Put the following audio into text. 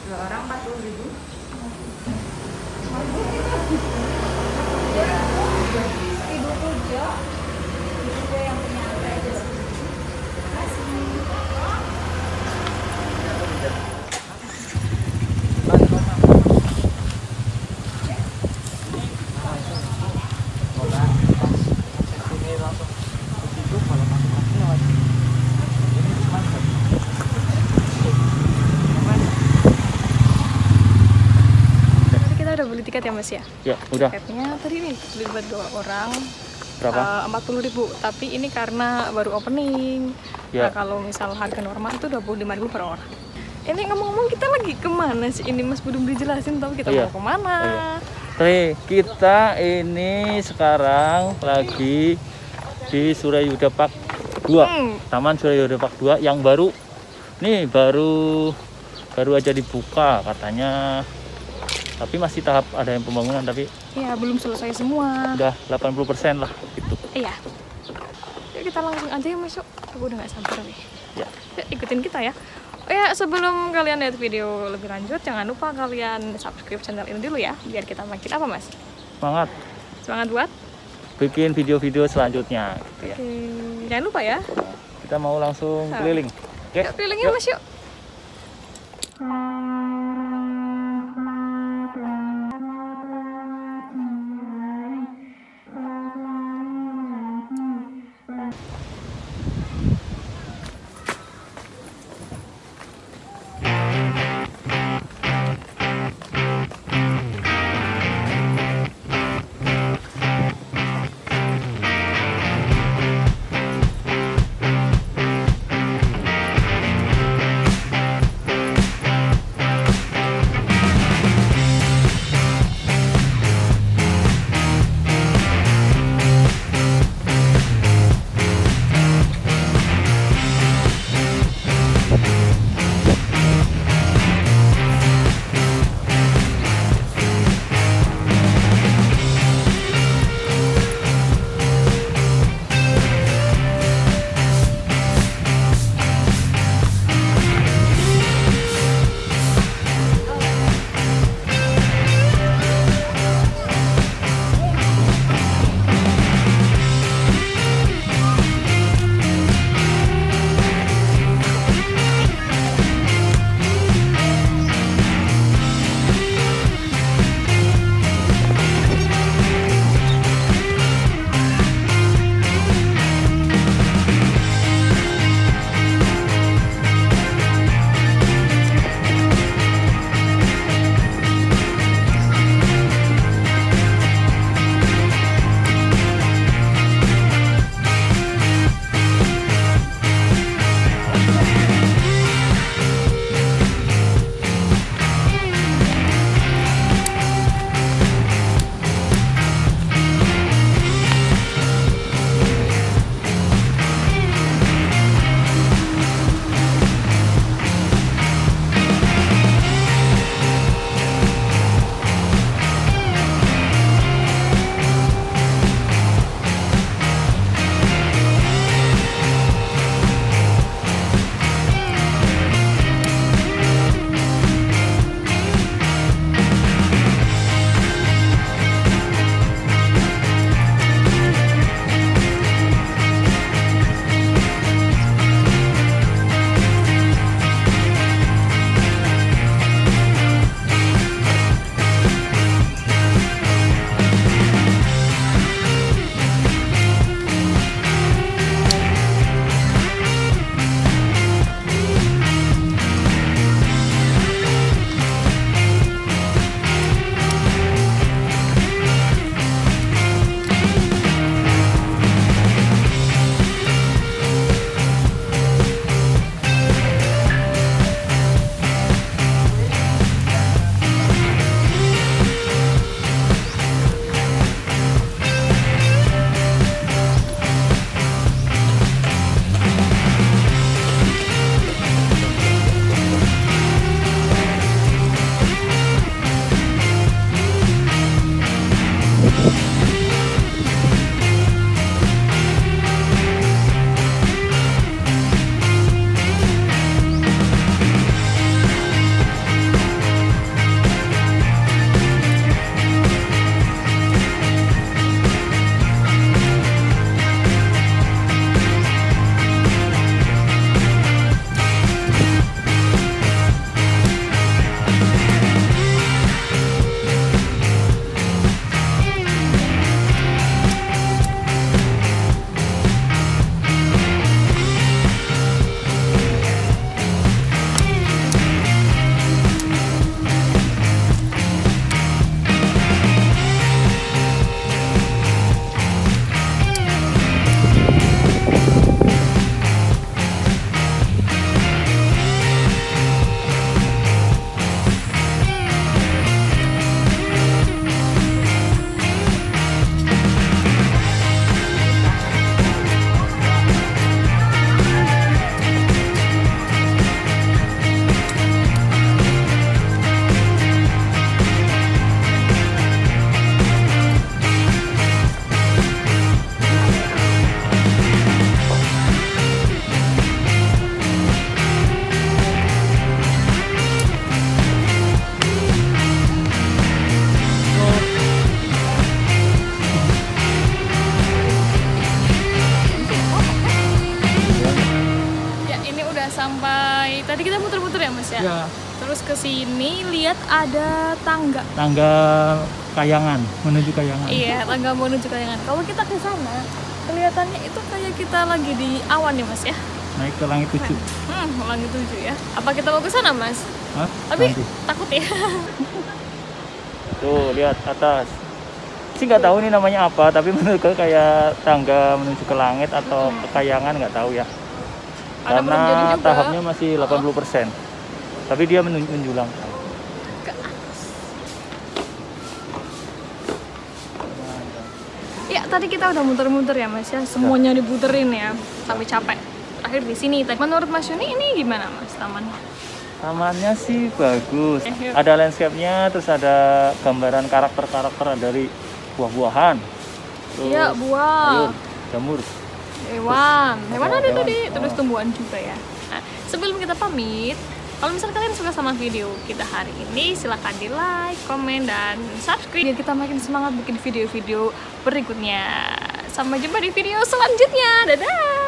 Dua orang 40.000. Ibu Pujo, ibu gue yang punya aja. Terima kasih. Udah beli tiket ya Mas ya? Ya, udah. Tiketnya tadi nih beli buat 2 orang. Berapa? 40.000. Tapi ini karena baru opening. Ya. Nah, kalau misal harga normal itu 25.000 per orang. Ini ngomong-ngomong kita lagi kemana sih? Ini Mas belum dijelasin tahu kita Iya. mau kemana. Oke, kita ini sekarang lagi di Suryayuda Park 2. Taman Suryayuda Park 2 yang baru. Nih baru aja dibuka katanya. Tapi masih tahap ada yang pembangunan, tapi Iya, belum selesai semua. udah 80% lah gitu. Iya. Yuk kita langsung aja ya Mas, yuk. Aku udah gak sabar nih. Ya. Yuk, ikutin kita ya. Oh ya, sebelum kalian lihat video lebih lanjut, jangan lupa kalian subscribe channel ini dulu ya, biar kita makin apa Mas? Semangat Semangat buat? bikin video-video selanjutnya gitu ya. Oke, jangan lupa ya. Kita mau langsung keliling. Oke. Yuk kelilingin Mas yuk. ke sini lihat ada tangga. Tangga Kayangan, menuju Kayangan. Iya, tangga menuju Kayangan. Kalau kita ke sana, kelihatannya itu kayak kita lagi di awan ya Mas ya. Naik ke langit 7. Langit 7 ya. Apa kita mau ke sana Mas? Hah? Tapi Nanti. takut ya. Tuh, lihat atas. Sih nggak tahu ini namanya apa, tapi menurutku kayak tangga menuju ke langit atau ke Kayangan, nggak tahu ya. Ada belum jadi Karena juga. tahapnya masih 80%. Tapi dia menjulang. Ke atas. Ya, tadi kita udah muter-muter ya Mas ya. Semuanya diputerin ya, sampai capek. Terakhir di sini. Menurut Mas Yuni ini gimana Mas tamannya? Tamannya sih bagus. Yuk. Ada landscape-nya, terus ada gambaran karakter-karakter dari buah-buahan. Terus Iya, buah. sayur, jamur. Hewan ada Hewan. tadi, Oh. terus tumbuhan juga ya. Nah, sebelum kita pamit, kalau misalnya kalian suka sama video kita hari ini, silahkan di like, komen, dan subscribe biar kita makin semangat bikin video-video berikutnya. Sampai jumpa di video selanjutnya. Dadah!